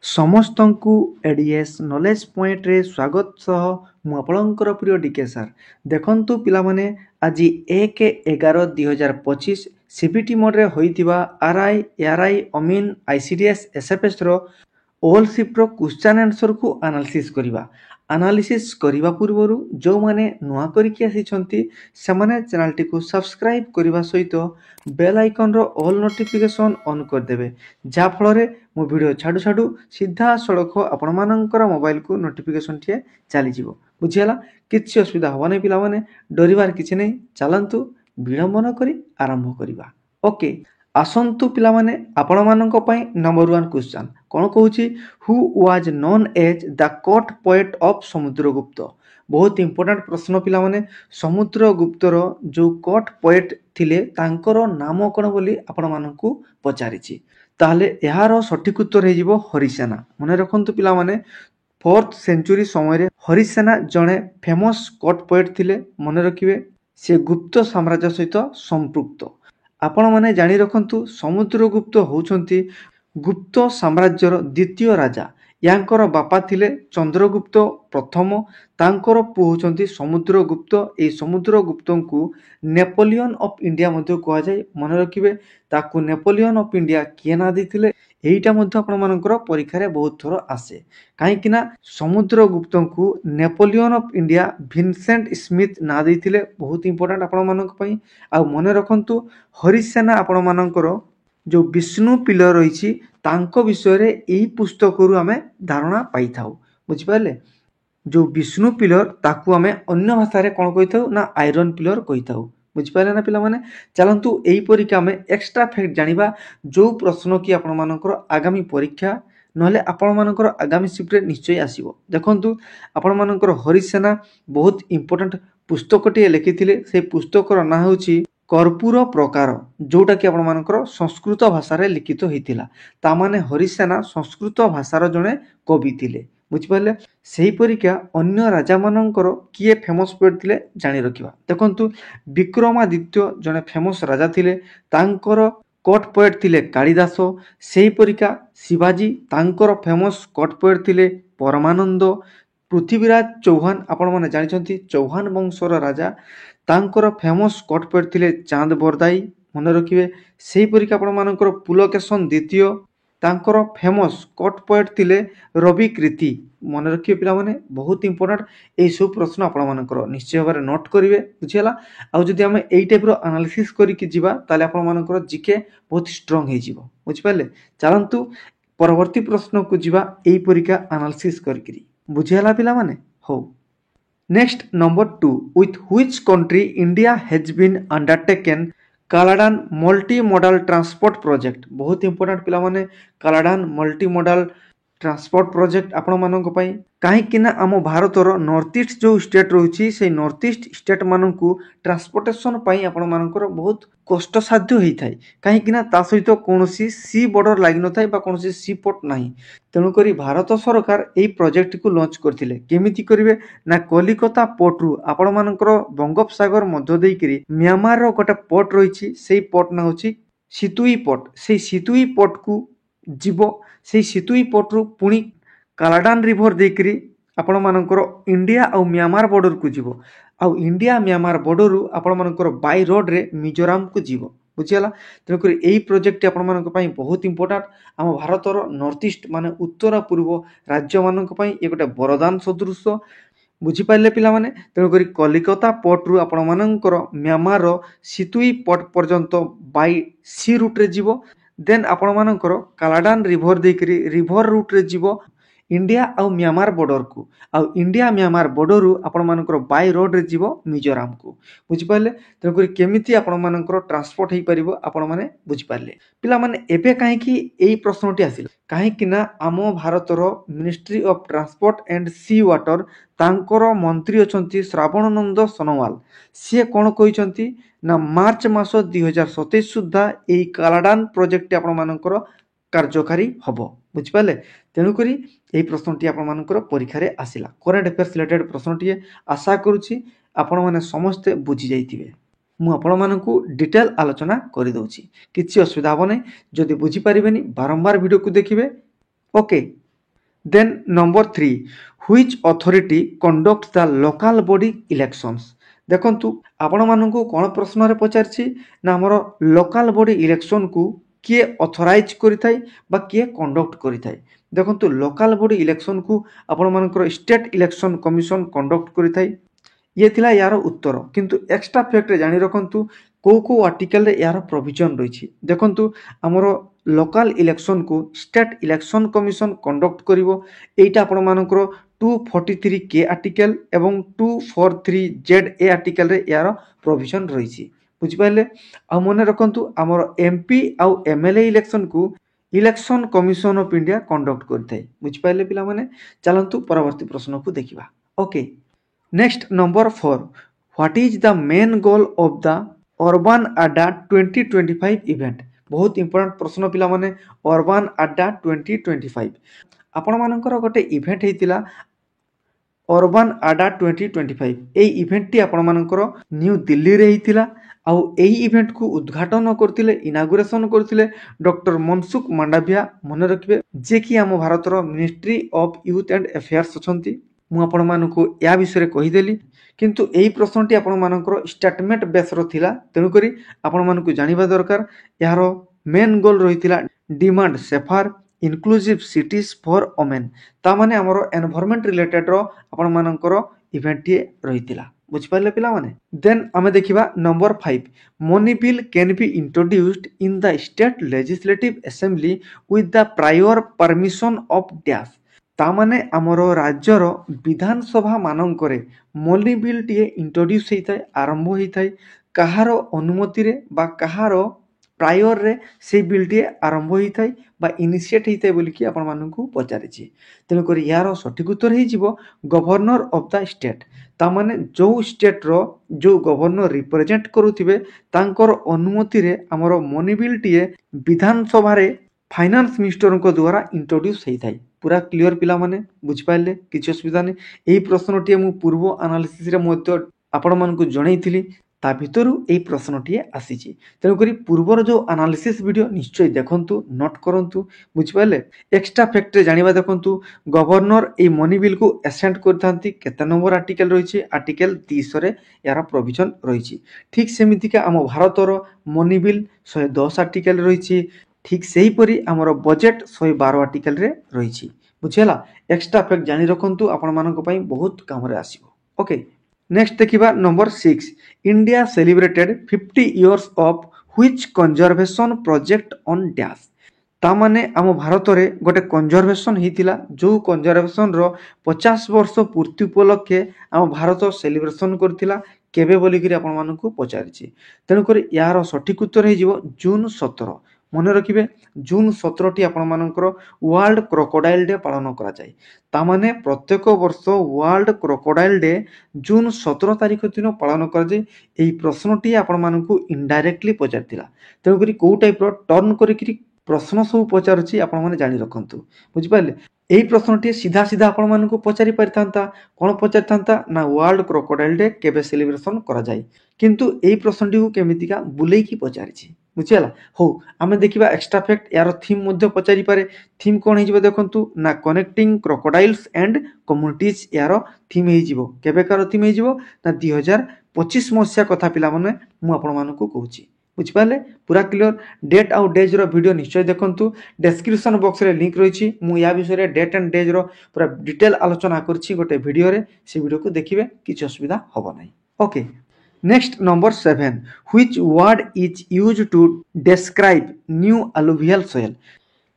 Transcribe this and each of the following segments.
ସମସ୍ତଙ୍କୁ ADS knowledge ପଏଣ୍ଟରେ ସ୍ୱାଗତ ସହ ମୁଁ ଆପଣଙ୍କର ପ୍ରିୟ ଡିକେ ସାର୍। ଦେଖନ୍ତୁ ପିଲାମାନେ, ଆଜି 1/11/2025 ସିବିଟି ମୋଡ଼ରେ ହୋଇଥିବା ଆର୍ଆଇ, ଏଆର୍ଆଇ, ଅମିନ୍, ଆଇସିଡିଏସ୍, ଏସ୍ଏଫ୍ଏସ୍ର ଅଲ୍ ସିଫ୍ଟର କ୍ୱେଶ୍ଚନ୍ ଆନ୍ସରକୁ ଆନାଲିସିସ୍ କରିବା। ଆନାଲିସିସ୍ କରିବା ପୂର୍ବରୁ ଯେଉଁମାନେ ନୂଆ କରିକି ଆସିଛନ୍ତି ସେମାନେ ଚ୍ୟାନେଲଟିକୁ ସବସ୍କ୍ରାଇବ୍ କରିବା ସହିତ ବେଲ୍ ଆଇକନ୍ର ଅଲ୍ ନୋଟିଫିକେସନ୍ ଅନ୍ କରିଦେବେ, ଯାହାଫଳରେ ମୁଁ ଭିଡ଼ିଓ ଛାଡ଼ୁ ଛାଡ଼ୁ ସିଧାସଳଖ ଆପଣମାନଙ୍କର ମୋବାଇଲକୁ ନୋଟିଫିକେସନ୍ଟିଏ ଚାଲିଯିବ। ବୁଝିଗଲା? କିଛି ଅସୁବିଧା ହେବ ନାହିଁ ପିଲାମାନେ, ଡରିବାର କିଛି ନାହିଁ। ଚାଲନ୍ତୁ ବିଳମ୍ବ ନ କରି ଆରମ୍ଭ କରିବା। ଓକେ, ଆସନ୍ତୁ ପିଲାମାନେ, ଆପଣମାନଙ୍କ ପାଇଁ ନମ୍ବର 1 କ୍ୱେଶ୍ଚନ୍ କ'ଣ କହୁଛି? Who was known as the court poet of Samudragupta. ବହୁତ ଇମ୍ପୋର୍ଟାଣ୍ଟ ପ୍ରଶ୍ନ ପିଲାମାନେ। ସମୁଦ୍ରଗୁପ୍ତର ଯେଉଁ କୋର୍ଟ ପୋଏଟ୍ ଥିଲେ ତାଙ୍କର ନାମ କ'ଣ ବୋଲି ଆପଣମାନଙ୍କୁ ପଚାରିଛି। ତାହେଲେ ଏହାର ସଠିକ୍ ଉତ୍ତର ହେଇଯିବ ହରିସେନା। ମନେ ରଖନ୍ତୁ ପିଲାମାନେ, 4th ସେଞ୍ଚୁରୀ ସମୟରେ ହରିସେନା ଜଣେ ଫେମସ୍ କୋର୍ଟ ପୋଏଟ୍ ଥିଲେ। ମନେ ରଖିବେ, ସେ ଗୁପ୍ତ ସାମ୍ରାଜ୍ୟ ସହିତ ସମ୍ପୃକ୍ତ। ଆପଣମାନେ ଜାଣି ରଖନ୍ତୁ, ସମୁଦ୍ରଗୁପ୍ତ ହେଉଛନ୍ତି ଗୁପ୍ତ ସାମ୍ରାଜ୍ୟର ଦ୍ୱିତୀୟ ରାଜା। ୟାଙ୍କର ବାପା ଥିଲେ ଚନ୍ଦ୍ରଗୁପ୍ତ ପ୍ରଥମ, ତାଙ୍କର ପୁଅ ହେଉଛନ୍ତି ସମୁଦ୍ରଗୁପ୍ତ। ଏହି ସମୁଦ୍ରଗୁପ୍ତଙ୍କୁ ନେପୋଲିଅନ୍ ଅଫ୍ ଇଣ୍ଡିଆ ମଧ୍ୟ କୁହାଯାଏ। ମନେ ରଖିବେ, ତାକୁ ନେପୋଲିଅନ୍ ଅଫ୍ ଇଣ୍ଡିଆ କିଏ ନାଁ ଦେଇଥିଲେ? এইটা ମଧ୍ୟ ଆପଣମାନଙ୍କର ପରୀକ୍ଷାରେ ବହୁତ ଥର ଆସେ। କାହିଁକିନା ସମୁଦ୍ରଗୁପ୍ତଙ୍କୁ Napoleon of India Vincent Smith ନାଁ ଦେଇଥିଲେ। ବହୁତ ଇମ୍ପୋର୍ଟାଣ୍ଟ ଆପଣମାନଙ୍କ ପାଇଁ। ଆଉ ମନେ ରଖନ୍ତୁ, ହରିସେନା ଆପଣମାନଙ୍କର ଯେଉଁ ବିଷ୍ଣୁ ପିଲର ରହିଛି ତାଙ୍କ ବିଷୟରେ ଏହି ପୁସ୍ତକରୁ ଆମେ ଧାରଣା ପାଇଥାଉ। ବୁଝିପାରିଲେ? ଯେଉଁ ବିଷ୍ଣୁ ପିଲର ତାକୁ ଆମେ ଅନ୍ୟ ଭାଷାରେ କ'ଣ କହିଥାଉ ନା ଆଇରନ୍ ପିଲର କହିଥାଉ। ବୁଝିପାରିଲେ ନା ପିଲାମାନେ? ଚାଲନ୍ତୁ ଏହିପରିକି ଆମେ ଏକ୍ସଟ୍ରା ଫ୍ୟାକ୍ଟ ଜାଣିବା, ଯେଉଁ ପ୍ରଶ୍ନ କି ଆପଣମାନଙ୍କର ଆଗାମୀ ପରୀକ୍ଷା ନହେଲେ ଆପଣମାନଙ୍କର ଆଗାମୀ ସିଫ୍ଟରେ ନିଶ୍ଚୟ ଆସିବ। ଦେଖନ୍ତୁ, ଆପଣମାନଙ୍କର ହରିସେନା ବହୁତ ଇମ୍ପୋର୍ଟାଣ୍ଟ ପୁସ୍ତକଟିଏ ଲେଖିଥିଲେ। ସେହି ପୁସ୍ତକର ନାଁ ହେଉଛି କର୍ପୂର ପ୍ରକାର, ଯେଉଁଟାକି ଆପଣମାନଙ୍କର ସଂସ୍କୃତ ଭାଷାରେ ଲିଖିତ ହୋଇଥିଲା। ତାମାନେ ହରିସେନା ସଂସ୍କୃତ ଭାଷାର ଜଣେ କବି ଥିଲେ। ବୁଝିପାରିଲେ? ସେହିପରିକା ଅନ୍ୟ ରାଜାମାନଙ୍କର କିଏ ଫେମସ୍ ପୋଏଟ୍ ଥିଲେ ଜାଣି ରଖିବା। ଦେଖନ୍ତୁ, ବିକ୍ରମାଦିତ୍ୟ ଜଣେ ଫେମସ୍ ରାଜା ଥିଲେ। ତାଙ୍କର କୋର୍ଟ ପୋଏଟ୍ ଥିଲେ କାଳିଦାସ। ସେହିପରିକା ଶିବାଜୀ, ତାଙ୍କର ଫେମସ୍ କୋର୍ଟ ପୋଏଟ୍ ଥିଲେ ପରମାନନ୍ଦ। ପୃଥ୍ୱୀରାଜ ଚୌହାନ, ଆପଣମାନେ ଜାଣିଛନ୍ତି ଚୌହାନ ବଂଶର ରାଜା, ତାଙ୍କର ଫେମସ୍ କୋର୍ଟ ପୋଏଟ୍ ଥିଲେ ଚାନ୍ଦ ବରଦାଇ। ମନେ ରଖିବେ। ସେହିପରିକା ଆପଣମାନଙ୍କର ପୁଲକେଶନ ଦ୍ୱିତୀୟ, ତାଙ୍କର ଫେମସ୍ କୋର୍ଟ ପୋଏଟ୍ ଥିଲେ ରବିକୀର୍ତ୍ତି। ମନେ ରଖିବେ ପିଲାମାନେ, ବହୁତ ଇମ୍ପୋର୍ଟାଣ୍ଟ। ଏହିସବୁ ପ୍ରଶ୍ନ ଆପଣମାନଙ୍କର ନିଶ୍ଚୟ ଭାବରେ ନୋଟ୍ କରିବେ। ବୁଝିଗଲା? ଆଉ ଯଦି ଆମେ ଏଇ ଟାଇପ୍ର ଆନାଲିସିସ୍ କରିକି ଯିବା ତାହେଲେ ଆପଣମାନଙ୍କର ଜିକେ ବହୁତ ଷ୍ଟ୍ରଙ୍ଗ ହେଇଯିବ। ବୁଝିପାରିଲେ? ଚାଲନ୍ତୁ ପରବର୍ତ୍ତୀ ପ୍ରଶ୍ନକୁ ଯିବା ଏହିପରିକା ଆନାଲିସିସ୍ କରିକିରି। ବୁଝିହେଲା ପିଲାମାନେ? ହଉ। Next number 2, with which country India has been undertaken Kaladan multi modal transport project. ବହୁତ ଇମ୍ପୋର୍ଟାଣ୍ଟ ପିଲାମାନେ, Kaladan multi modal transport project ଆପଣମାନଙ୍କ ପାଇଁ। କାହିଁକିନା ଆମ ଭାରତର ନର୍ଥ ଇଷ୍ଟ ଯେଉଁ ଷ୍ଟେଟ୍ ରହୁଛି ସେଇ ନର୍ଥ ଇଷ୍ଟ ଷ୍ଟେଟ୍ମାନଙ୍କୁ ଟ୍ରାନ୍ସପୋର୍ଟେସନ୍ ପାଇଁ ଆପଣମାନଙ୍କର ବହୁତ କଷ୍ଟସାଧ୍ୟ ହୋଇଥାଏ। କାହିଁକିନା ତା ସହିତ କୌଣସି ସି ବର୍ଡର ଲାଗିନଥାଏ ବା କୌଣସି ସି ପୋର୍ଟ ନାହିଁ। ତେଣୁକରି ଭାରତ ସରକାର ଏହି ପ୍ରୋଜେକ୍ଟକୁ ଲଞ୍ଚ କରିଥିଲେ। କେମିତି କରିବେ ନା, କଲିକତା ପୋର୍ଟରୁ ଆପଣମାନଙ୍କର ବଙ୍ଗୋପସାଗର ମଧ୍ୟ ଦେଇକରି ମ୍ୟାମାରର ଗୋଟେ ପୋର୍ଟ ରହିଛି, ସେଇ ପୋର୍ଟ ନାଁ ହେଉଛି ସିତୁଇ ପୋର୍ଟ। ସେଇ ସିତୁଇ ପୋର୍ଟକୁ ଯିବ। ସେଇ ସିତୁଇ ପୋର୍ଟରୁ ପୁଣି କାଲାଡାନ୍ ରିଭର ଦେଇକରି ଆପଣମାନଙ୍କର ଇଣ୍ଡିଆ ଆଉ ମ୍ୟାମାର ବର୍ଡରକୁ ଯିବ। ଆଉ ଇଣ୍ଡିଆ ମ୍ୟାମାର ବର୍ଡରରୁ ଆପଣମାନଙ୍କର ବାଇ ରୋଡ଼ରେ ମିଜୋରାମକୁ ଯିବ। ବୁଝିଗଲା? ତେଣୁକରି ଏହି ପ୍ରୋଜେକ୍ଟଟି ଆପଣମାନଙ୍କ ପାଇଁ ବହୁତ ଇମ୍ପୋର୍ଟାଣ୍ଟ। ଆମ ଭାରତର ନର୍ଥ ଇଷ୍ଟ ମାନେ ଉତ୍ତର ପୂର୍ବ ରାଜ୍ୟମାନଙ୍କ ପାଇଁ ଏ ଗୋଟେ ବରଦାନ ସଦୃଶ। ବୁଝିପାରିଲେ ପିଲାମାନେ? ତେଣୁକରି କଲିକତା ପୋର୍ଟରୁ ଆପଣମାନଙ୍କର ମ୍ୟାମାରର ସିତୁଇ ପୋର୍ଟ ପର୍ଯ୍ୟନ୍ତ ବାଇ ସି ରୁଟ୍ରେ ଯିବ। ଦେନ୍ ଆପଣମାନଙ୍କର କାଲାଡାନ୍ ରିଭର ଦେଇକରି ରିଭର ରୁଟ୍ରେ ଯିବ ଇଣ୍ଡିଆ ଆଉ ମ୍ୟାମାର ବର୍ଡରକୁ। ଆଉ ଇଣ୍ଡିଆ ମ୍ୟାମାର ବର୍ଡରରୁ ଆପଣମାନଙ୍କର ବାଇ ରୋଡ଼ରେ ଯିବ ମିଜୋରାମକୁ। ବୁଝିପାରିଲେ? ତେଣୁକରି କେମିତି ଆପଣମାନଙ୍କର ଟ୍ରାନ୍ସପୋର୍ଟ ହେଇପାରିବ ଆପଣମାନେ ବୁଝିପାରିଲେ। ପିଲାମାନେ, ଏବେ କାହିଁକି ଏଇ ପ୍ରଶ୍ନଟି ଆସିଲା? କାହିଁକିନା ଆମ ଭାରତର ministry of transport and C water, ତାଙ୍କର ମନ୍ତ୍ରୀ ଅଛନ୍ତି ଶ୍ରାବଣନନ୍ଦ ସୋନୋୱାଲ। ସିଏ କ'ଣ କହିଛନ୍ତି ନା, ମାର୍ଚ୍ଚ ମାସ 2027 ସୁଦ୍ଧା ଏହି କାଲାଡାନ୍ ପ୍ରୋଜେକ୍ଟଟି ଆପଣମାନଙ୍କର କାର୍ଯ୍ୟକାରୀ ହେବ। ବୁଝିପାରିଲେ? ତେଣୁକରି ଏହି ପ୍ରଶ୍ନଟି ଆପଣମାନଙ୍କର ପରୀକ୍ଷାରେ ଆସିଲା। କରେଣ୍ଟ ଆଫେୟାର୍ସ ରିଲେଟେଡ୍ ପ୍ରଶ୍ନଟିଏ। ଆଶା କରୁଛି ଆପଣମାନେ ସମସ୍ତେ ବୁଝିଯାଇଥିବେ। ମୁଁ ଆପଣମାନଙ୍କୁ ଡିଟେଲ ଆଲୋଚନା କରିଦେଉଛି। କିଛି ଅସୁବିଧା ହେବ ନାହିଁ। ଯଦି ବୁଝିପାରିବେନି ବାରମ୍ବାର ଭିଡ଼ିଓକୁ ଦେଖିବେ। Okay, then number 3 which authority conduct the local body elections. देखंतु आपण मानकु कोन प्रश्न रे पचारछि ना हमर लोकल बॉडी इलेक्शन को किए ऑथराइज करिथाय बा किए कंडक्ट करिथाय। देखंतु लोकल बॉडी इलेक्शन को आपण मानकर स्टेट इलेक्शन कमिशन कंडक्ट करिथाय। ये थिला यार उत्तर, किंतु एक्स्ट्रा फैक्ट रे जानि रखंतु को आर्टिकल रे यार प्रोविजन रहिछि। देखंतु हमर लोकल इलेक्शन को स्टेट इलेक्शन कमिशन कंडक्ट करिवो। एटा आपण मानकर 243 के आर्टिकल एवं 243 जेड ए आर्टिकल रे यार प्रोविजन रहिछि। बुझि पाइले। आ मने रखंतु हमर एमपी आ एमएलए इलेक्शन को election commission of India conduct करथाय। बुझि पाइले पिला माने। चलंतु परवर्ती प्रश्न को देखिबा। Okay, next number 4 what is the main goal of the Urban Adda 2025 event. बहुत इंपोर्टेंट प्रश्न पिला माने। अर्बन अड्डा 2025 आपण मानकर गोटे इवेंट हेतिला अर्बन अड्डा 2025। ए इवेंट टी आपण मानकर न्यू दिल्ली रे हेतिला। आउ एही इवेंट को उद्घाटन करथिले, इनागुरेशन करथिले डॉक्टर मनसुख मांडविया। मने रखिबे जे कि हम भारतर ministry of youth and affairs अछंती। मु आपण मानकु या विषय रे कहि देली, किंतु एही प्रश्नटी आपण मानकर स्टेटमेंट बेस रो थिला। तेनु करी आपण मानकु जानिबा दरकार यार मेन गोल रहितिला demand safer inclusive cities for women. ता माने हमरो एनवायरनमेंट रिलेटेड रो आपण मानकर इवेंट टी रहितिला। बुझि पाले पिला माने। देन हमें देखिबा number 5 money bill can be introduced in the state legislative assembly with the prior permission of dash. तामाने आमर राज्यर विधानसभा मानकरे मनी बिल टीए इंट्रोड्यूस होता है, आरंभ होता है। कहार अनुमति रे बा कहार प्रायर रे से बिल टीए आरंभ होता है बा इनिशिएट होता है बोली कि आपण मानकु पचारिछि। तेणुक यार सठिक उत्तर हो गवर्नर ऑफ द स्टेट। तामाने जो स्टेट रो जो गवर्नर रिप्रेजेंट करुथिबे तांकर अनुमति रे हमर मनी बिल टीए विधानसभा रे फाइनेंस मिनिस्टर को द्वारा इंट्रोड्यूस होता है। पूरा क्लियर पिला माने। बुझि पाइले, किछि असुविधा नै। एही प्रश्नटी मु पूर्व एनालिसिस रे मध्य आपण मानकु जणैथिली, ता भितरु एही प्रश्नटी आसीछि। तेणु करी पूर्वर जो एनालिसिस वीडियो निश्चय देखंतु, नोट करंतु। बुझि पाइले। एक्स्ट्रा फैक्ट रे जानिबा देखंतु गवर्नर ए मनी बिल को एसेंट करथांती। केते नंबर आर्टिकल रहिछि? आर्टिकल 300 रे यार प्रोविजन रहिछि। ठीक सेमितिका हम भारतर मनी बिल 110 आर्टिकल रहिछि। ठीक सही परी हमर बजेट 112 आर्टिकल रे रहिछि। बुझिला। एक्स्ट्रा फैक्ट जानि रखंतु, आपण मानक पई बहुत काम रे आसीबो। ओके, नेक्स्ट देखिबा number 6 India celebrated 50 years of which conservation project on dash. ता माने हम भारत रे गोटे कंजर्वेशन हितिला, जो कंजर्वेशन रो 50 वर्ष पूर्ति उपलक्षे हम भारत सेलिब्रेशन करथिला। केबे बोली कि आपण मानकु पचारिछि। तेणु कर यार सठिक उत्तर हे जिवो जून 17। मने रखिबे जून 17 टी आपण मानकर वर्ल्ड क्रोकोडाइल डे पालन करा जाय। ता माने प्रत्येक वर्ष वर्ल्ड क्रोकोडाइल डे जून 17 तारिख दिन पालन करा जाय। एही प्रश्नटी आपण मानकु इनडायरेक्टली पचारथिला। तेणु करी को टाइप रो टर्न करी प्रश्न सब पचारुछि आपण माने जानि रखंतु। बुझि पाले। एही प्रश्नटी सीधा सीधा आपण मानकु पचारि परिथांता। कोन पचारिथांता ना वर्ल्ड क्रोकोडाइल डे केबे सेलिब्रेशन करा जाय, किंतु एही प्रश्नटी को केमितिका बुलेई की पचारिछि। बुझिला। हो आमे देखिबा एक्स्ट्रा फैक्ट यार थीम मध्ये पचारि पारे। थीम कोन हिजिबो देखंतु ना कनेक्टिंग क्रोकोडाइल्स एंड कम्युनिटीज यार थीम हिजिबो। केबे कार थीम हिजिबो ना 2025 मसिया कथा पिला माने मु आपण मानकु कहूछि। बुझि पाले। पूरा क्लियर। डेट आउ डेज रो वीडियो निश्चय देखंतु। डिस्क्रिप्शन बॉक्स रे लिंक रहिछि। मु या विषय रे डेट एंड डेज रो पूरा डिटेल आलोचना करछि गोटे वीडियो रे। से वीडियो को देखिबे, किछि असुविधा हबो नै। Okay, next number 7 which word is used to describe new alluvial soil.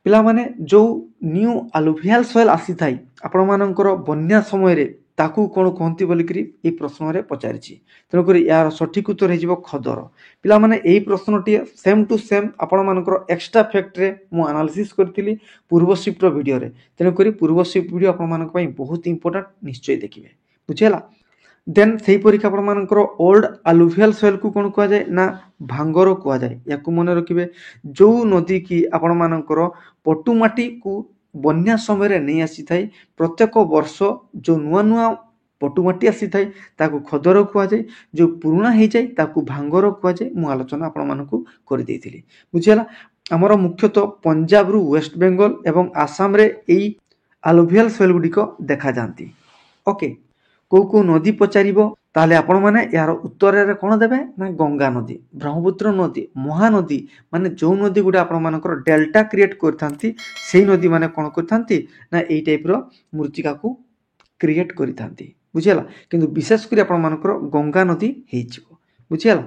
पिला माने जो न्यू अलुवियल सॉइल आसी थाई आपण मानकर बन्या समय रे ताकू कोन कहंती बोली करी ए प्रश्न रे पचारिछि। तेणु करी यार सठिक उत्तर हे जिवो खदर। पिला माने एही प्रश्नटी सेम टू सेम आपण मानकर एक्स्ट्रा फैक्ट रे मु एनालिसिस करथिली पूर्व शिफ्ट रो वीडियो रे। तेणु करी पूर्व शिफ्ट वीडियो आपण मानक पई बहुत इंपोर्टेंट, निश्चय देखिबे। बुझिला। देन सही परीक्षा आपण मानकर ओल्ड अलुवियल सॉइल को कोन कहा जाय ना भांगर कहा जाय। याकू मन रखिबे जो नदी की आपण मानकर पटुमाटी को बन्या समय रे नै आसी थाई। प्रत्येक वर्ष जो नुआ नुआ पटुमाटी आसी थाई ताकू खदर कहा जाय। जो पुराना हे जाय ताकू भांगर कहा जाय। मु आलोचना आपण मानकू करि देथिली। बुझिला। हमर मुख्यतः पंजाब रु वेस्ट बेंगल एवं आसाम रे एई ଆଲୁଭିଆଲ ସଏଲ ଗୁଡ଼ିକ ଦେଖାଯାଆନ୍ତି। ଓକେ, କେଉଁ ନଦୀ ପଚାରିବ ତାହେଲେ ଆପଣମାନେ ଏହାର ଉତ୍ତରରେ କ'ଣ ଦେବେ ନା ଗଙ୍ଗା ନଦୀ, ବ୍ରହ୍ମପୁତ୍ର ନଦୀ, ମହାନଦୀ, ମାନେ ଯେଉଁ ନଦୀ ଗୁଡ଼ା ଆପଣମାନଙ୍କର ଡେଲ୍ଟା କ୍ରିଏଟ୍ କରିଥାନ୍ତି ସେଇ ନଦୀ ମାନେ କ'ଣ କରିଥାନ୍ତି ନା ଏଇ ଟାଇପ୍ର ମୃତ୍ତିକାକୁ କ୍ରିଏଟ୍ କରିଥାନ୍ତି। ବୁଝିଗଲା, କିନ୍ତୁ ବିଶେଷ କରି ଆପଣମାନଙ୍କର ଗଙ୍ଗା ନଦୀ ହେଇଯିବ। ବୁଝିଗଲା।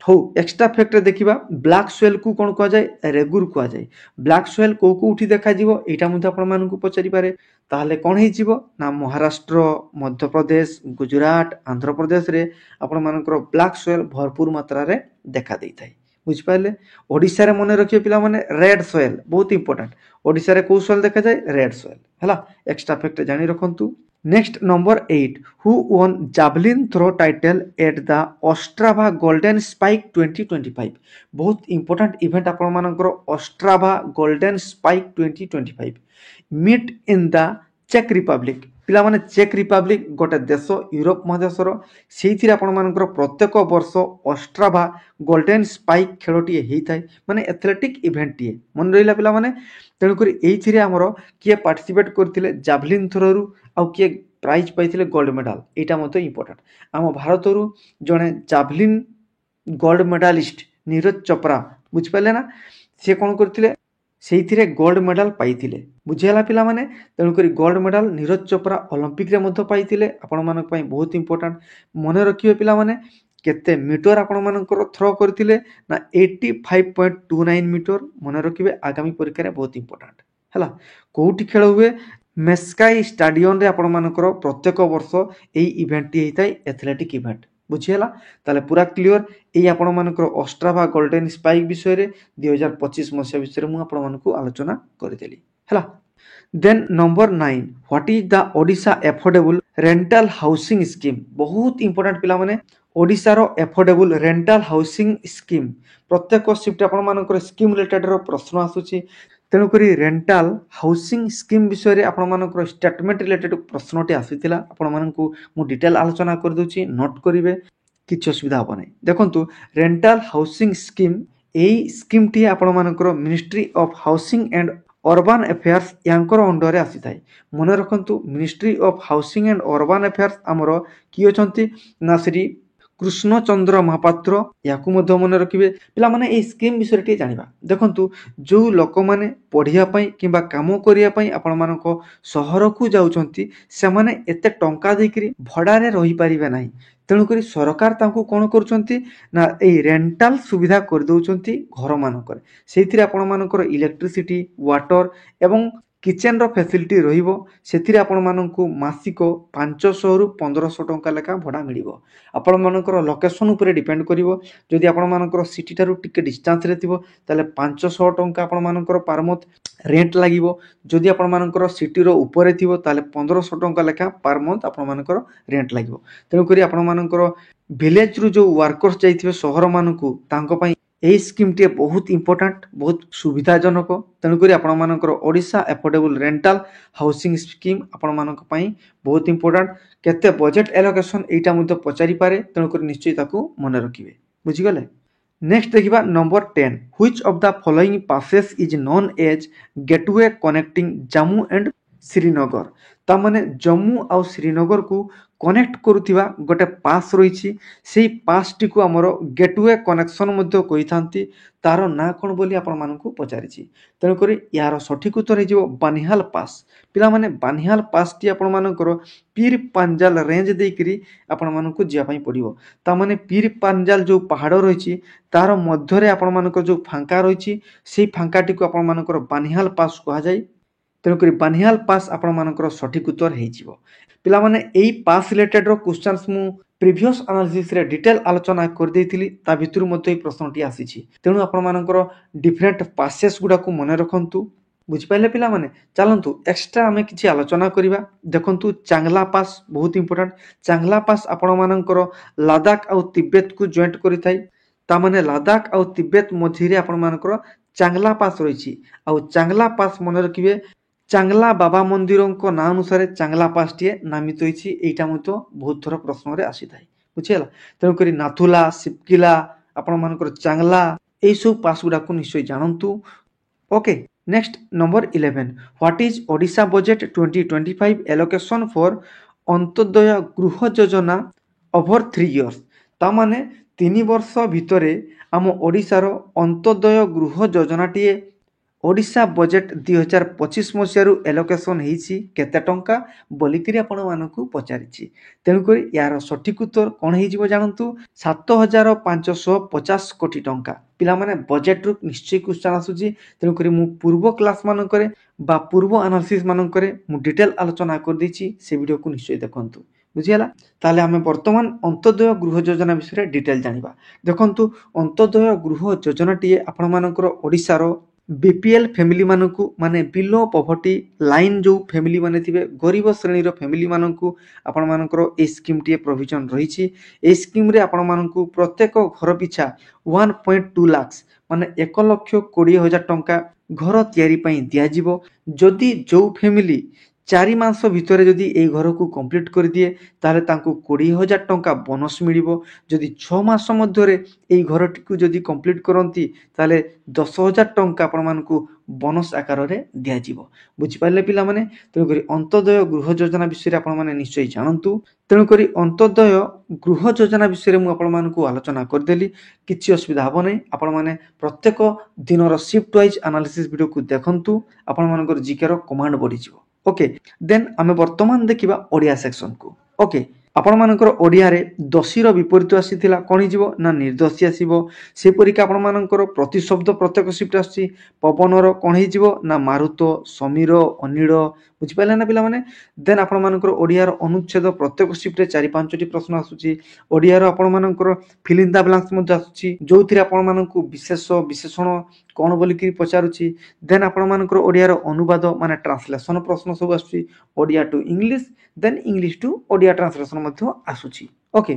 ହଉ, ଏକ୍ସଟ୍ରା ଫ୍ୟାକ୍ଟରେ ଦେଖିବା ବ୍ଲାକ୍ ସଏଲ୍କୁ କ'ଣ କୁହାଯାଏ? ରେଗୁର କୁହାଯାଏ। ବ୍ଲାକ୍ ସଏଲ୍ କେଉଁଠି ଦେଖାଯିବ ଏଇଟା ମଧ୍ୟ ଆପଣମାନଙ୍କୁ ପଚାରିପାରେ। ତାହେଲେ କ'ଣ ହେଇଯିବ ନା ମହାରାଷ୍ଟ୍ର, ମଧ୍ୟପ୍ରଦେଶ, ଗୁଜୁରାଟ, ଆନ୍ଧ୍ରପ୍ରଦେଶରେ ଆପଣମାନଙ୍କର ବ୍ଲାକ୍ ସଏଲ୍ ଭରପୁର ମାତ୍ରାରେ ଦେଖା ଦେଇଥାଏ। ବୁଝିପାରିଲେ? ଓଡ଼ିଶାରେ ମନେ ରଖିବେ ପିଲାମାନେ ରେଡ୍ ସଏଲ୍, ବହୁତ ଇମ୍ପୋର୍ଟାଣ୍ଟ। ଓଡ଼ିଶାରେ କେଉଁ ସଏଲ୍ ଦେଖାଯାଏ? Red soil. ହେଲା, ଏକ୍ସଟ୍ରା ଫ୍ୟାକ୍ଟ ଜାଣି ରଖନ୍ତୁ। Next number 8, who won javelin throw title at the Ostrava Golden Spike 2025। ବହୁତ ଇମ୍ପୋର୍ଟାଣ୍ଟ ଇଭେଣ୍ଟ ଆପଣମାନଙ୍କର Ostrava Golden Spike 2025 meet in the ଚେକ୍ ରିପବ୍ଲିକ୍। ପିଲାମାନେ ଚେକ୍ ରିପବ୍ଲିକ୍ ଗୋଟେ ଦେଶ ୟୁରୋପ ମହାଦେଶର, ସେଇଥିରେ ଆପଣମାନଙ୍କର ପ୍ରତ୍ୟେକ ବର୍ଷ ଅଷ୍ଟ୍ରାଭା ଗୋଲ୍ଡେନ୍ ସ୍ପାଇକ୍ ଖେଳଟିଏ ହେଇଥାଏ, ମାନେ ଏଥଲେଟିକ୍ ଇଭେଣ୍ଟଟିଏ। ମନେ ରହିଲା ପିଲାମାନେ? ତେଣୁକରି ଏଇଥିରେ ଆମର କିଏ ପାର୍ଟିସିପେଟ୍ କରିଥିଲେ ଜାଭଲିନ୍ ଥ୍ରୋରୁ, ଆଉ କିଏ ପ୍ରାଇଜ୍ ପାଇଥିଲେ ଗୋଲ୍ଡ ମେଡାଲ, ଏଇଟା ମଧ୍ୟ ଇମ୍ପୋର୍ଟାଣ୍ଟ। ଆମ ଭାରତରୁ ଜଣେ javelin gold medalist Neeraj Chopra, ବୁଝିପାରିଲେ ନା, ସେ କ'ଣ କରିଥିଲେ ସେଇଥିରେ ଗୋଲ୍ଡ ମେଡାଲ ପାଇଥିଲେ। ବୁଝିଗଲା ପିଲାମାନେ? ତେଣୁକରି ଗୋଲ୍ଡ ମେଡାଲ ନୀରଜ ଚୋପ୍ରା ଅଲିମ୍ପିକରେ ମଧ୍ୟ ପାଇଥିଲେ। ଆପଣମାନଙ୍କ ପାଇଁ ବହୁତ ଇମ୍ପୋର୍ଟାଣ୍ଟ। ମନେ ରଖିବେ ପିଲାମାନେ, କେତେ ମିଟର ଆପଣମାନଙ୍କର ଥ୍ରୋ କରିଥିଲେ ନା 85.29 ମିଟର। ମନେ ରଖିବେ, ଆଗାମୀ ପରୀକ୍ଷାରେ ବହୁତ ଇମ୍ପୋର୍ଟାଣ୍ଟ। ହେଲା, କେଉଁଠି ଖେଳ ହୁଏ? ମେସ୍କାଇ ଷ୍ଟାଡିୟମରେ ଆପଣମାନଙ୍କର ପ୍ରତ୍ୟେକ ବର୍ଷ ଏଇ ଇଭେଣ୍ଟଟି ହେଇଥାଏ, ଏଥଲେଟିକ୍ ଇଭେଣ୍ଟ। ବୁଝିହେଲା? ତାହେଲେ ପୁରା କ୍ଲିଅର। ଏଇ ଆପଣମାନଙ୍କର ଅଷ୍ଟ୍ରାଭା ଗୋଲ୍ଡେନ୍ ସ୍ପାଇକ୍ ବିଷୟରେ 2025 ମସିହା ବିଷୟରେ ମୁଁ ଆପଣମାନଙ୍କୁ ଆଲୋଚନା କରିଦେଲି। ହେଲା, then number 9, what is the Odisha affordable rental housing scheme? ବହୁତ ଇମ୍ପୋର୍ଟାଣ୍ଟ ପିଲାମାନେ, ଓଡ଼ିଶାର ଏଫୋର୍ଡେବୁଲ୍ ରେଣ୍ଟାଲ ହାଉସିଂ ସ୍କିମ୍। ପ୍ରତ୍ୟେକ ସିଫ୍ଟ ଆପଣମାନଙ୍କର ସ୍କିମ୍ ରିଲେଟେଡର ପ୍ରଶ୍ନ ଆସୁଛି। ତେଣୁକରି ରେଣ୍ଟାଲ ହାଉସିଂ ସ୍କିମ୍ ବିଷୟରେ ଆପଣମାନଙ୍କର ଷ୍ଟେଟମେଣ୍ଟ ରିଲେଟେଡ୍ ପ୍ରଶ୍ନଟି ଆସିଥିଲା। ଆପଣମାନଙ୍କୁ ମୁଁ ଡିଟେଲ ଆଲୋଚନା କରିଦେଉଛି, ନୋଟ୍ କରିବେ, କିଛି ଅସୁବିଧା ହେବ ନାହିଁ। ଦେଖନ୍ତୁ, ରେଣ୍ଟାଲ ହାଉସିଂ ସ୍କିମ୍, ଏଇ ସ୍କିମ୍ଟି ଆପଣମାନଙ୍କର ministry of housing and urban affairs ୟାଙ୍କର ଅଣ୍ଡରରେ ଆସିଥାଏ। ମନେ ରଖନ୍ତୁ, ministry of housing and urban affairs ଆମର କିଏ ଅଛନ୍ତି ନା ଶ୍ରୀ କୃଷ୍ଣଚନ୍ଦ୍ର ମହାପାତ୍ର, ୟାକୁ ମଧ୍ୟ ମନେ ରଖିବେ। ପିଲାମାନେ ଏଇ ସ୍କିମ୍ ବିଷୟରେ ଟିକେ ଜାଣିବା। ଦେଖନ୍ତୁ, ଯେଉଁ ଲୋକମାନେ ପଢ଼ିବା ପାଇଁ କିମ୍ବା କାମ କରିବା ପାଇଁ ଆପଣମାନଙ୍କ ସହରକୁ ଯାଉଛନ୍ତି, ସେମାନେ ଏତେ ଟଙ୍କା ଦେଇକରି ଭଡ଼ାରେ ରହିପାରିବେ ନାହିଁ। ତେଣୁକରି ସରକାର ତାଙ୍କୁ କ'ଣ କରୁଛନ୍ତି ନା ଏଇ ରେଣ୍ଟାଲ ସୁବିଧା କରିଦେଉଛନ୍ତି ଘରମାନଙ୍କରେ। ସେଇଥିରେ ଆପଣମାନଙ୍କର ଇଲେକ୍ଟ୍ରିସିଟି, ୱାଟର ଏବଂ କିଚେନ୍ର ଫ୍ୟାସିଲିଟି ରହିବ। ସେଥିରେ ଆପଣମାନଙ୍କୁ ମାସିକ 500ରୁ 1500 ଟଙ୍କା ଲେଖା ଭଡ଼ା ମିଳିବ। ଆପଣମାନଙ୍କର ଲୋକେସନ୍ ଉପରେ ଡିପେଣ୍ଡ କରିବ। ଯଦି ଆପଣମାନଙ୍କର ସିଟିଠାରୁ ଟିକେ ଡିଷ୍ଟାନ୍ସରେ ଥିବ ତାହେଲେ 500 ଟଙ୍କା ଆପଣମାନଙ୍କର ପାର ମନ୍ଥ ରେଣ୍ଟ ଲାଗିବ। ଯଦି ଆପଣମାନଙ୍କର ସିଟିର ଉପରେ ଥିବ ତାହେଲେ 1500 ଟଙ୍କା ଲେଖା ପାର ମନ୍ଥ ଆପଣମାନଙ୍କର ରେଣ୍ଟ ଲାଗିବ। ତେଣୁକରି ଆପଣମାନଙ୍କର ଭିଲେଜରୁ ଯେଉଁ ୱାର୍କର୍ସ ଯାଇଥିବେ ସହରମାନଙ୍କୁ, ତାଙ୍କ ପାଇଁ ଏହି ସ୍କିମ୍ଟି ବହୁତ ଇମ୍ପୋର୍ଟାଣ୍ଟ, ବହୁତ ସୁବିଧାଜନକ। ତେଣୁକରି ଆପଣମାନଙ୍କର Odisha affordable rental housing scheme ଆପଣମାନଙ୍କ ପାଇଁ ବହୁତ ଇମ୍ପୋର୍ଟାଣ୍ଟ। କେତେ ବଜେଟ୍ ଆଲୋକେସନ୍ ଏଇଟା ମଧ୍ୟ ପଚାରିପାରେ, ତେଣୁକରି ନିଶ୍ଚୟ ତାକୁ ମନେ ରଖିବେ। ବୁଝିଗଲେ? ନେକ୍ସଟ ଦେଖିବା number 10, which of the following passes is known as gateway connecting Jammu and Srinagar? ତାମାନେ ଜମ୍ମୁ ଆଉ ଶ୍ରୀନଗରକୁ କନେକ୍ଟ କରୁଥିବା ଗୋଟେ ପାସ୍ ରହିଛି। ସେଇ ପାସ୍ଟିକୁ ଆମର ଗେଟୱେ କନେକ୍ସନ୍ ମଧ୍ୟ କହିଥାନ୍ତି। ତାର ନାଁ କ'ଣ ବୋଲି ଆପଣମାନଙ୍କୁ ପଚାରିଛି। ତେଣୁକରି ଏହାର ସଠିକ୍ ଉତ୍ତର ହେଇଯିବ ବାନିହାଲ ପାସ୍। ପିଲାମାନେ, ବାନିହାଲ ପାସ୍ଟି ଆପଣମାନଙ୍କର ପୀର ପାଞ୍ଜାଲ ରେଞ୍ଜ ଦେଇକରି ଆପଣମାନଙ୍କୁ ଯିବା ପାଇଁ ପଡ଼ିବ। ତାମାନେ ପୀର ପାଞ୍ଜାଲ ଯେଉଁ ପାହାଡ଼ ରହିଛି ତାର ମଧ୍ୟରେ ଆପଣମାନଙ୍କର ଯେଉଁ ଫାଙ୍କା ରହିଛି, ସେଇ ଫାଙ୍କାଟିକୁ ଆପଣମାନଙ୍କର ବାନିହାଲ ପାସ୍ କୁହାଯାଏ। ତେଣୁକରି ବାନିହାଲ ପାସ୍ ଆପଣମାନଙ୍କର ସଠିକ୍ ଉତ୍ତର ହେଇଯିବ। ପିଲାମାନେ, ଏଇ ପାସ୍ ରିଲେଟେଡ୍ର କ୍ୱେଶ୍ଚନ୍ସ ମୁଁ ପ୍ରିଭିୟସ୍ ଆନାଲିସିସ୍ରେ ଡିଟେଲ ଆଲୋଚନା କରିଦେଇଥିଲି। ତା ଭିତରୁ ମଧ୍ୟ ଏଇ ପ୍ରଶ୍ନଟି ଆସିଛି। ତେଣୁ ଆପଣମାନଙ୍କର ଡିଫରେଣ୍ଟ ପାସେସ୍ ଗୁଡ଼ାକୁ ମନେ ରଖନ୍ତୁ। ବୁଝିପାରିଲେ ପିଲାମାନେ? ଚାଲନ୍ତୁ ଏକ୍ସଟ୍ରା ଆମେ କିଛି ଆଲୋଚନା କରିବା। ଦେଖନ୍ତୁ, ଚାଙ୍ଗଲା ପାସ୍ ବହୁତ ଇମ୍ପୋର୍ଟାଣ୍ଟ। ଚାଙ୍ଗଲା ପାସ୍ ଆପଣମାନଙ୍କର ଲାଦାଖ ଆଉ ତିବେତକୁ ଜଏଣ୍ଟ କରିଥାଏ। ତାମାନେ ଲାଦାଖ ଆଉ ତିବେତ ମଝିରେ ଆପଣମାନଙ୍କର ଚାଙ୍ଗଲା ପାସ୍ ରହିଛି। ଆଉ ଚାଙ୍ଗଲା ପାସ୍ ମନେ ରଖିବେ, ଚାଙ୍ଗଲା ବାବା ମନ୍ଦିରଙ୍କ ନାଁ ଅନୁସାରେ ଚାଙ୍ଗଲା ପାସ୍ଟିଏ ନାମିତ ହୋଇଛି। ଏଇଟା ମଧ୍ୟ ବହୁତ ଥର ପ୍ରଶ୍ନରେ ଆସିଥାଏ। ବୁଝିଗଲା? ତେଣୁକରି ନାଥୁଲା, ସିପକିଲା, ଆପଣମାନଙ୍କର ଚାଙ୍ଗଲା, ଏଇସବୁ ପାସ୍ ଗୁଡ଼ାକୁ ନିଶ୍ଚୟ ଜାଣନ୍ତୁ। Okay, next number 11 what is Odisha budget 2025 allocation for Antyodaya गृह योजना ओवर 3 इयर्स तामाने 3 वर्ष भितरे आम ओडिशार अंत्योदय गृह योजनाटीए ओडिशा बजेट 2025 मसीह एलोकेशन होती केते टंका बोलिकी आपण मानक पचारि तेणुक यार सठिक उत्तर कौन हो जानतु 7550 कोटी टंका पिला माने बजेट रु निश्चय क्वेश्चन आसुची तेणुक मु पूर्व क्लास मानक बा पूर्व एनालिसिस मानक मु डिटेल आलोचना कर देछि से वीडियो को निश्चय देखंतु बुझिगला ताले आमे वर्तमान अंत्योदय गृह योजना विषय डिटेल जानिबा देखंतु अंत्योदय गृह योजनाटी आपण मानकर ओडिशार बीपीएल फैमिली मानकु माने बिलो पॉवर्टी लाइन जो फैमिली माने थिबे गरीब श्रेणी फैमिली मानकु आपण मानकर ए स्कीम टी प्रोविजन रही ए स्कीम रे आपण मानकु प्रत्येक घर पिछा 1.2 लाख माने 1,20,000 टंका घर तयारी पई दिया जिवो जदि जो फैमिली 4 मास भितर जदि ए घर को कंप्लीट कर दिए ताले तांको 20,000 टंका बोनस मिलिबो जदि 6 मास मध्यरे ए घर को जदि कंप्लीट करंती ताले 10,000 टंका आपण मानकु बोनस आकार रे दिया जिवो बुझि पाले पिला माने तेणु करी अंत्योदय गृह योजना विषय आपण माने निश्चय जानंतु तेणु करी अंत्योदय गृह योजना विषय मु आपण मानकु आलोचना कर देली किछि असुविधा हबो नै आपण माने प्रत्येक दिनर शिफ्ट वाइज एनालिसिस वीडियो को देखंतु आपण मानकर जीके रो कमांड बढ़ी जिवो ओके देन आमे वर्तमान देखिबा ओडिया सेक्शन को ओके आपण मानकर ओडिया रे दोषीर विपरीत आसीथिला कोन जीवो ना निर्दोषी आसीबो से परिका आपण मानकर प्रतिशब्द प्रत्येक शिफ्ट आसी पवनर कोन हे जीवो ना मारुतो समीर अनिल बुझि पाले ना पिला माने देन आपण मानकर ओडिया रो अनुच्छेद प्रत्येक शिफ्ट रे 4-5 टी प्रश्न आसुची ओडिया रो आपण मानकर फिल इन द ब्लैंक्स मध्ये आसुची जोथिरे आपण मानकु विशेष विशेषण कोन बोली कि पचारुची देन आपण मानकर ओडिया रो अनुवाद माने ट्रांसलेशन प्रश्न सब आसुची Odia to English then English to Odia translation मध्ये आसुची ओके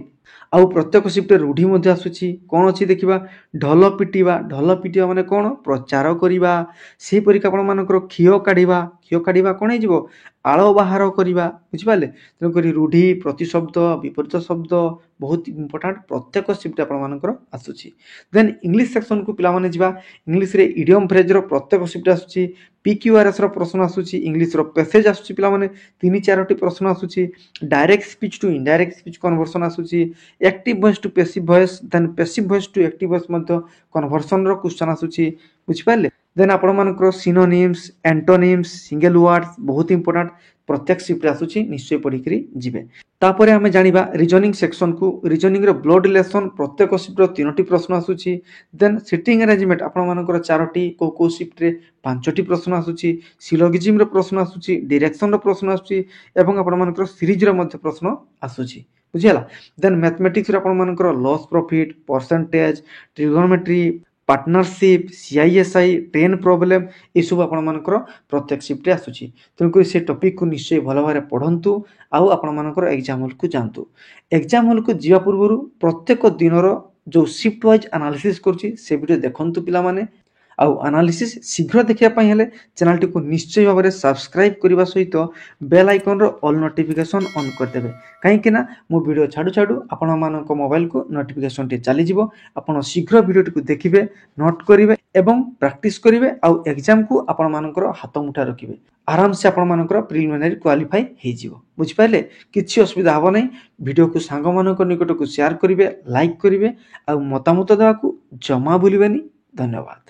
आउ प्रत्येक शिफ्ट रूढ़ी मध्ये आसुची कोन अछि देखिबा ढोल पिटिबा माने कोन प्रचार करिबा से परिका आपण मानकर खियो काढिबा कोन हे जिवो आलो बाहर करिबा बुझि पाले तेन करी रूढ़ी प्रतिशब्द विपरीत शब्द बहुत इंपोर्टेंट प्रत्येक शिफ्ट आपण मानकर आसुची देन इंग्लिश सेक्शन को पिला माने जिबा इंग्लिश रे इडियम फ्रेज रो प्रत्येक शिफ्ट आसुची पीक्यूआरएस रो प्रश्न आसुची इंग्लिश रो पैसेज आसुची पिला माने 3-4 टी प्रश्न आसुची direct speech to indirect speech conversion आसुची active voice to passive voice then passive voice to active voice मध्ये कन्वर्सन रो क्वेश्चन आसुची बुझि पाले देन आपण मानकर सिनोनिम्स एंटोनिम्स सिंगल वर्ड्स बहुत इंपोर्टेंट प्रत्येक शिफ्ट आसुची निश्चय पढ़ी करी जिवे तापरे हमें जानिबा रीजनिंग सेक्शन को रीजनिंग रो ब्लड रिलेशन प्रत्येक शिफ्ट रो 3टी प्रश्न आसुची देन सिटिंग अरेंजमेंट आपण मानकर 4टी को शिफ्ट रे 5टी प्रश्न आसुची सिलोगिज्म रो प्रश्न आसुची डायरेक्शन रो प्रश्न आसुची एवं आपण मानकर सीरीज रो मध्य प्रश्न आसुची बुझियला देन मैथमेटिक्स रो आपण मानकर loss profit percentage trigonometry partnership CI SI train problem ये सब आपण मानकर प्रत्येक शिफ्ट आसुची तेणुक से टॉपिक को निश्चय भल भाव पढ़ंतु आउ आपण मानकर एग्जाम हॉल को जानतु एग्जाम हॉल को जीवा पूर्व प्रत्येक दिनर जो शिफ्ट वाइज एनालिसिस करछि से वीडियो देखंतु पिला माने आउ एनालिसिस शीघ्र देखिया पई हेले चैनल टी को निश्चय भाव में सब्सक्राइब करबा सहित बेल आइकन रो ऑल नोटिफिकेशन ऑन कर देबे काहे कि ना मो वीडियो छाडू छाडू आपण मानको मोबाइल को नोटिफिकेशन टी चली जिवो आपण शीघ्र वीडियो टी को देखिबे नोट करिवे एवं प्रैक्टिस करिवे आउ एग्जाम को आपण मानकर हाथ मुठा रखिबे आराम से आपण मानकर प्रिलिमिनरी क्वालिफाई हे जिवो बुझ पाइले किछि असुविधा हबो नै वीडियो को सांग मानक निकट को शेयर करिवे लाइक करिवे आउ मतामत देवा को जमा भूलिबेनी धन्यवाद।